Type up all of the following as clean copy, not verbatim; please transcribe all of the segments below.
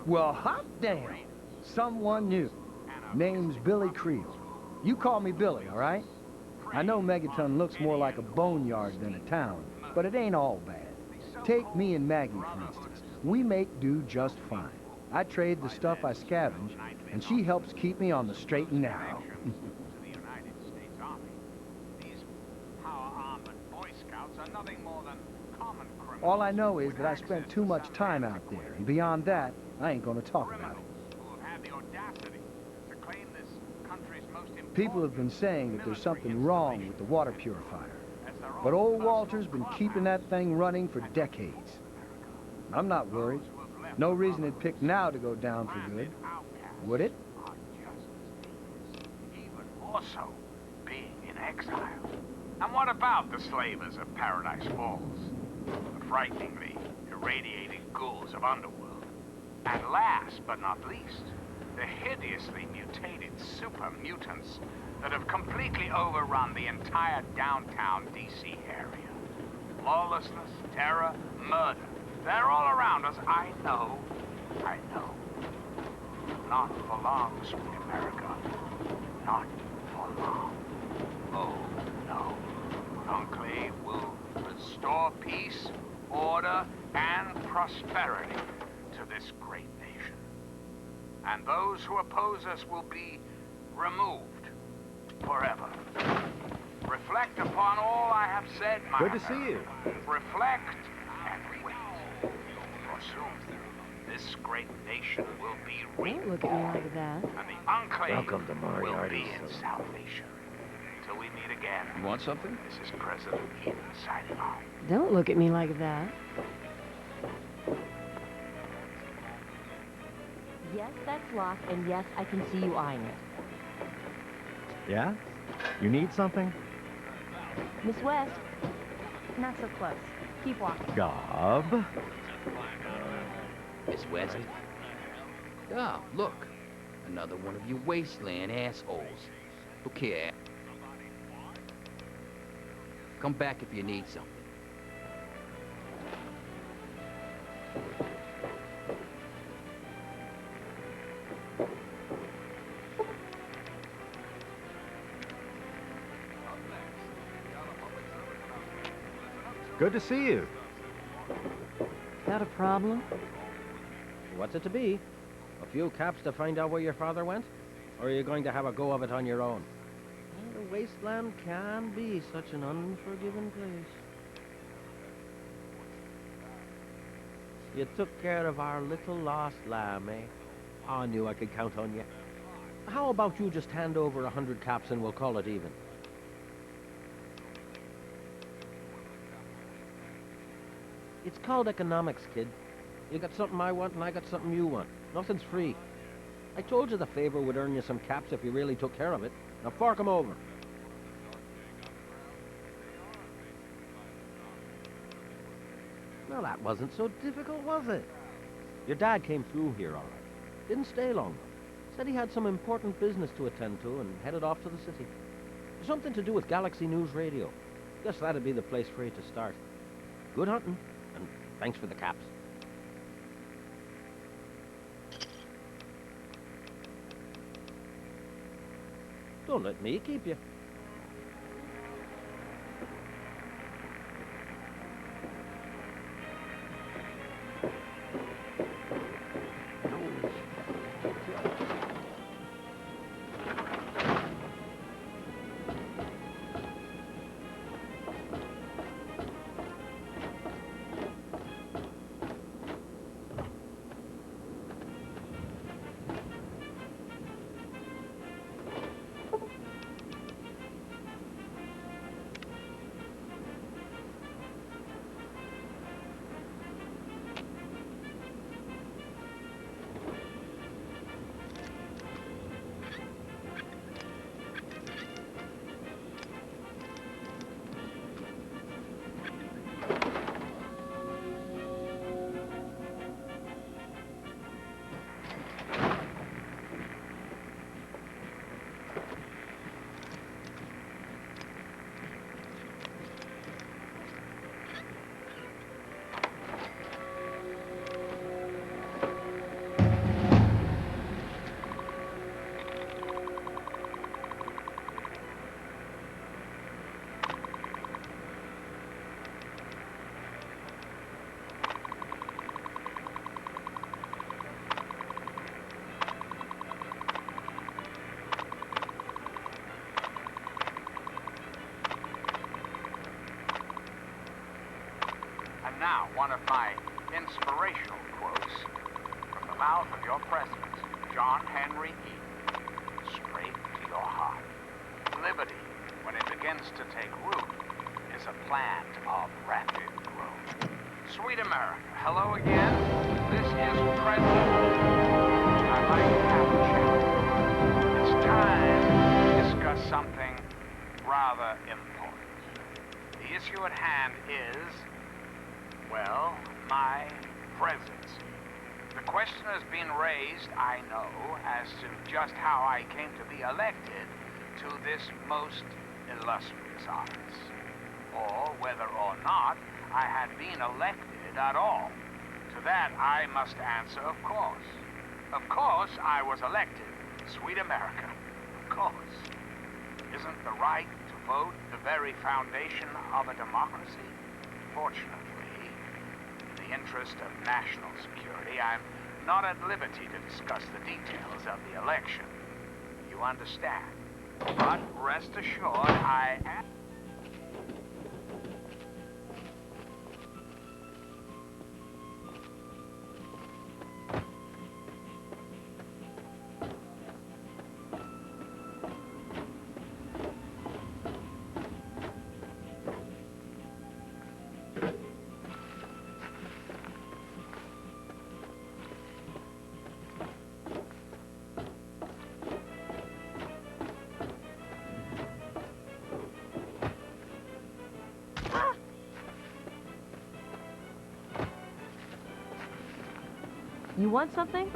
Well, hot damn. Someone new. Name's Billy Creel. You call me Billy, all right? I know Megaton looks more like a boneyard than a town, but it ain't all bad. Take me and Maggie, for instance. We make do just fine. I trade the stuff I scavenge, and she helps keep me on the straight and narrow. All I know is that I spent too much time out there, and beyond that, I ain't gonna talk about it. People have been saying that there's something wrong with the water purifier. But old Walter's been keeping that thing running for decades. I'm not worried. No reason it'd pick now to go down for good. Would it? Even more so, being in exile. And what about the slavers of Paradise Falls? The frighteningly irradiated ghouls of Underworld. And last but not least, the hideously mutated super mutants that have completely overrun the entire downtown DC area. Lawlessness, terror, murder. They're all around us. I know. Not for long, sweet America. Not for long. Oh, no. Enclave will restore peace, order, and prosperity to this great nation. And those who oppose us will be removed forever. Reflect upon all I have said, my Good to see you. Reflect and wait. For soon, this great nation will be reborn. Don't look at me like that. And the Enclave Welcome to will Moriarty's. be in salvation. Till we meet again. You want something? This is President Eden signing off. Don't look at me like that. Yes, that's locked, and yes, I can see you eyeing it. Yeah? You need something? Miss West, not so close. Keep walking. Gob? Miss West? Ah, look. Another one of you wasteland assholes. Look here. Come back if you need something. Good to see you. Got a problem? What's it to be? A few caps to find out where your father went? Or are you going to have a go of it on your own? Well, the wasteland can be such an unforgiving place. You took care of our little lost lamb, eh? I knew I could count on you. How about you just hand over 100 caps and we'll call it even? It's called economics, kid. You got something I want and I got something you want. Nothing's free. I told you the favor would earn you some caps if you really took care of it. Now fork 'em over. Well, that wasn't so difficult, was it? Your dad came through here all right. Didn't stay long, though. Said he had some important business to attend to and headed off to the city. Something to do with Galaxy News Radio. Guess that'd be the place for you to start. Good hunting, and thanks for the caps. Don't let me keep you. one of my inspirational quotes from the mouth of your president, John Henry Eaton, straight to your heart. Liberty, when it begins to take root, is a plant of rapid growth. Sweet America, hello again. This is President. I'd like to have a chat. It's time to discuss something rather important. The issue at hand is, well, my presidency. The question has been raised, I know, as to just how I came to be elected to this most illustrious office, or whether or not I had been elected at all. To that, I must answer, of course. Of course, I was elected. Sweet America. Of course. Isn't the right to vote the very foundation of a democracy? Fortunately, in the interest of national security, I'm not at liberty to discuss the details of the election. You understand? But rest assured, I am... You want something?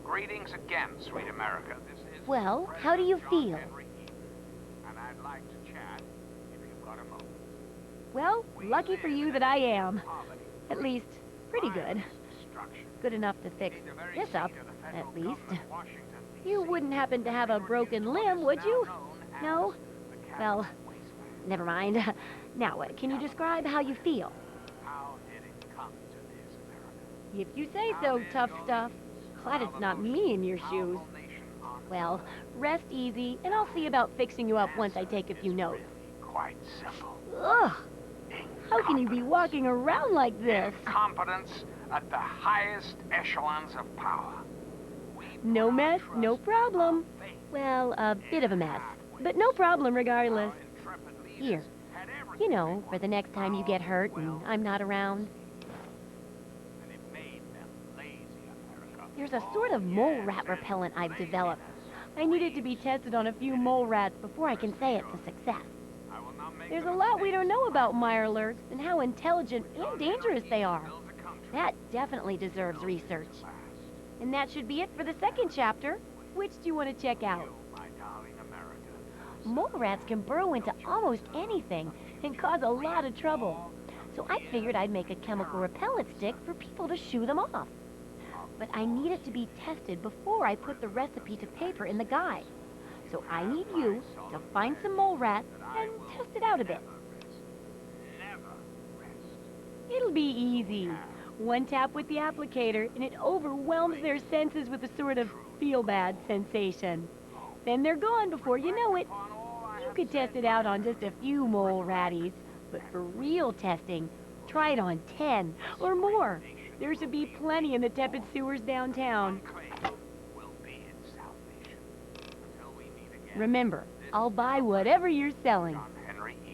Greetings again, sweet America. This is Well, how do you John feel? Henry Eaton, and I'd like to chat if you've got a moment. Well, lucky for you that I am. At least, pretty good. Good enough to fix this up, at least. You wouldn't happen to have a broken limb, would you? No? Well, never mind. Now, can you describe how you feel? How did it come to this, America? If you say so, tough stuff. Glad it's not me in your shoes. Well, rest easy, and I'll see about fixing you up once I take a few notes. Quite simple. Ugh! How can you be walking around like this? Competence at the highest echelons of power. No mess, no problem. Well, a bit of a mess, but no problem regardless. Here, you know, for the next time you get hurt and I'm not around. There's a sort of mole rat repellent I've developed. I need it to be tested on a few mole rats before I can say it's a success. There's a lot we don't know about mirelurks and how intelligent and dangerous they are. That definitely deserves research. And that should be it for the second chapter. Which do you want to check out? Mole rats can burrow into almost anything and cause a lot of trouble. So I figured I'd make a chemical repellent stick for people to shoo them off. But I need it to be tested before I put the recipe to paper in the guide. So I need you to find some mole rats and test it out a bit. It'll be easy. One tap with the applicator and it overwhelms their senses with a sort of feel-bad sensation. Then they're gone before you know it. You could test it out on just a few mole ratties, but for real testing, try it on 10 or more. There should be plenty in the tepid sewers downtown. Remember, I'll buy whatever you're selling.